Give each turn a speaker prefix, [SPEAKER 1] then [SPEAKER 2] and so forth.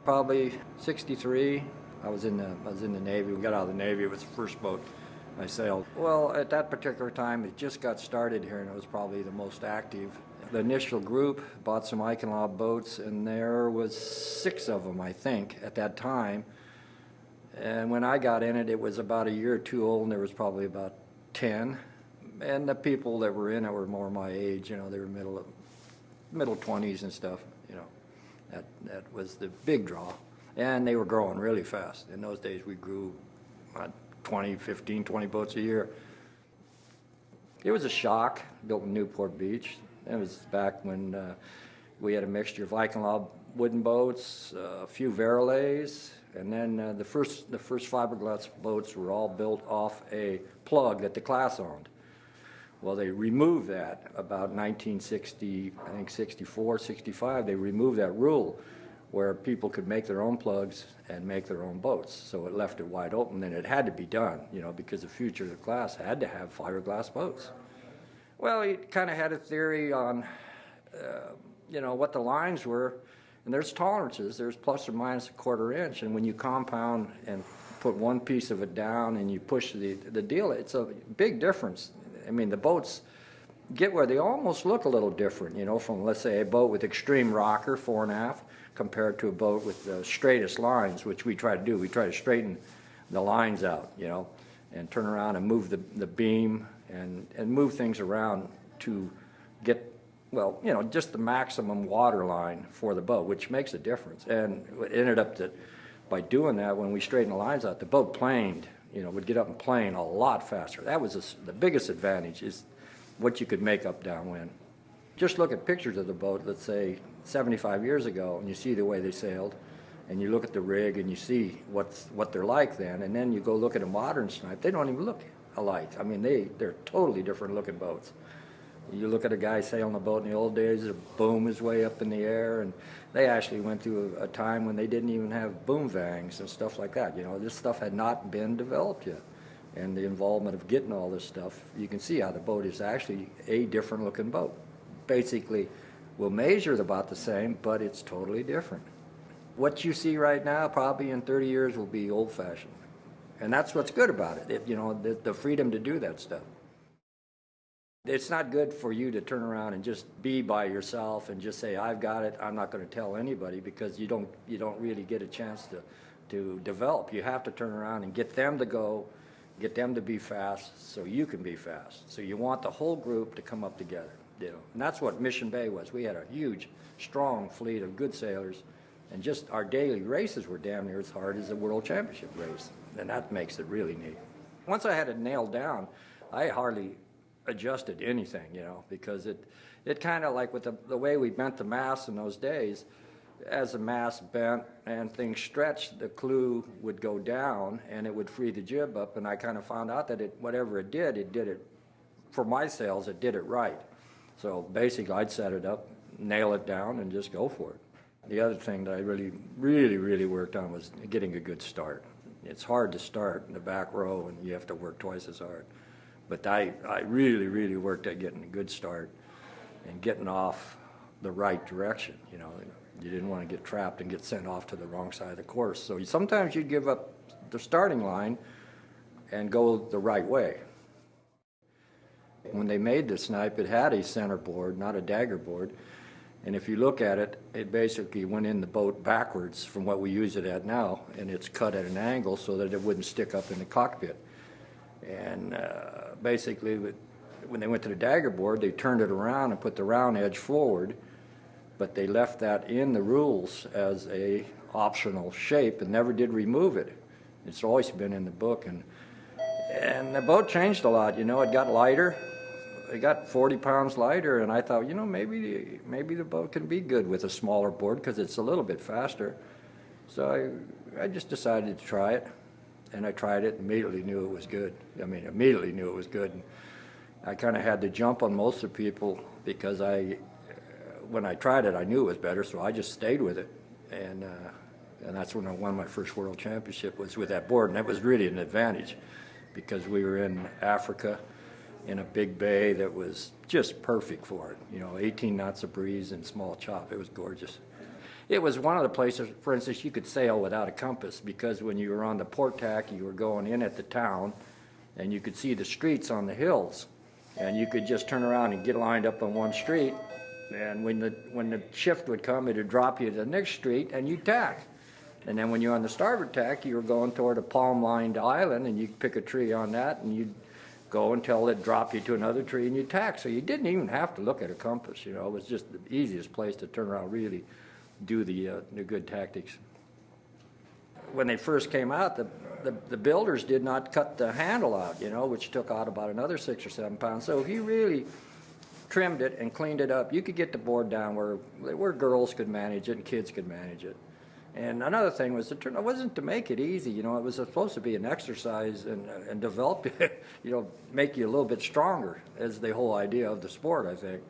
[SPEAKER 1] Probably 63. I was in the Navy. We got out of the Navy. It was the first boat I sailed. Well, at that particular time, it just got started here, and it was probably the most active. The initial group bought some Eichenlaub boats, and there was 6 of them, I think, at that time. And when I got in it, it was about a year or 2 old, and there was probably about 10. And the people that were in it were more my age. You know, they were middle 20s and stuff. You know, that was the big draw. And they were growing really fast. In those days, we grew 20 boats a year. It was a shock, built in Newport Beach. It was back when we had a mixture of Eichenlaub wooden boats, a few Varalays, and then the first fiberglass boats were all built off a plug that the class owned. Well, they removed that about 1960, I think 64, 65, they removed that rule where people could make their own plugs and make their own boats. So it left it wide open, and it had to be done, you know, because the future of the class had to have fiberglass boats. Well, he kind of had a theory on, you know, what the lines were, and there's tolerances. There's plus or minus a quarter inch, and when you compound and put one piece of it down and you push the deal, it's a big difference. I mean, the boats get where they almost look a little different, you know, from, let's say, a boat with extreme rocker, 4 1/2, compared to a boat with the straightest lines, which we try to do. We try to straighten the lines out, you know, and turn around and move the beam and move things around to get, well, you know, just the maximum water line for the boat, which makes a difference. And it ended up that by doing that, when we straightened the lines out, the boat planed, you know, would get up and plane a lot faster. That was the biggest advantage, is what you could make up downwind. Just look at pictures of the boat, let's say 75 years ago, and you see the way they sailed, and you look at the rig and you see what they're like then, and then you go look at a modern snipe, they don't even look alike. I mean, they're totally different looking boats. You look at a guy sailing a boat in the old days, the boom is way up in the air, and they actually went through a time when they didn't even have boom vangs and stuff like that. You know, this stuff had not been developed yet. And the involvement of getting all this stuff, you can see how the boat is actually a different looking boat. Basically, will measure about the same, but it's totally different. What you see right now, probably in 30 years, will be old-fashioned. And that's what's good about it, you know, the freedom to do that stuff. It's not good for you to turn around and just be by yourself and just say, I've got it, I'm not going to tell anybody, because you don't really get a chance to develop. You have to turn around and get them to go, get them to be fast so you can be fast. So you want the whole group to come up together. You know, and that's what Mission Bay was. We had a huge, strong fleet of good sailors, and just our daily races were damn near as hard as the World Championship race, and that makes it really neat. Once I had it nailed down, I hardly adjusted anything, you know, because it kind of like with the way we bent the mast in those days, as the mast bent and things stretched, the clew would go down and it would free the jib up, and I kind of found out that whatever it did it, for my sails, it did it right. So basically, I'd set it up, nail it down, and just go for it. The other thing that I really worked on was getting a good start. It's hard to start in the back row, and you have to work twice as hard. But I really worked at getting a good start and getting off the right direction. You know, you didn't want to get trapped and get sent off to the wrong side of the course. So sometimes you'd give up the starting line and go the right way. When they made the Snipe, it had a centerboard, not a dagger board. And if you look at it, it basically went in the boat backwards from what we use it at now, and it's cut at an angle so that it wouldn't stick up in the cockpit. And basically, when they went to the dagger board, they turned it around and put the round edge forward, but they left that in the rules as a optional shape and never did remove it. It's always been in the book, and the boat changed a lot. You know, it got lighter. It got 40 pounds lighter, and I thought, you know, maybe the boat can be good with a smaller board because it's a little bit faster. So I just decided to try it, and I tried it and immediately knew it was good. I mean, immediately knew it was good. And I kind of had to jump on most of the people because when I tried it, I knew it was better, so I just stayed with it. And that's when I won my first world championship, was with that board, and that was really an advantage because we were in Africa in a big bay that was just perfect for it. You know, 18 knots of breeze and small chop. It was gorgeous. it was one of the places, for instance, you could sail without a compass, because when you were on the port tack, you were going in at the town, and you could see the streets on the hills, and you could just turn around and get lined up on one street, and when the shift would come, it would drop you to the next street, and you'd tack. And then when you're on the starboard tack, you were going toward a palm-lined island, and you'd pick a tree on that, and you'd go until it dropped you to another tree, and you'd tack. So you didn't even have to look at a compass, you know. It was just the easiest place to turn around, really do the good tactics. When they first came out, the builders did not cut the handle out, you know, which took out about another 6 or 7 pounds. So if you really trimmed it and cleaned it up, you could get the board down where girls could manage it and kids could manage it. And another thing was it wasn't to make it easy, you know. It was supposed to be an exercise and develop, you know, make you a little bit stronger, as the whole idea of the sport, I think.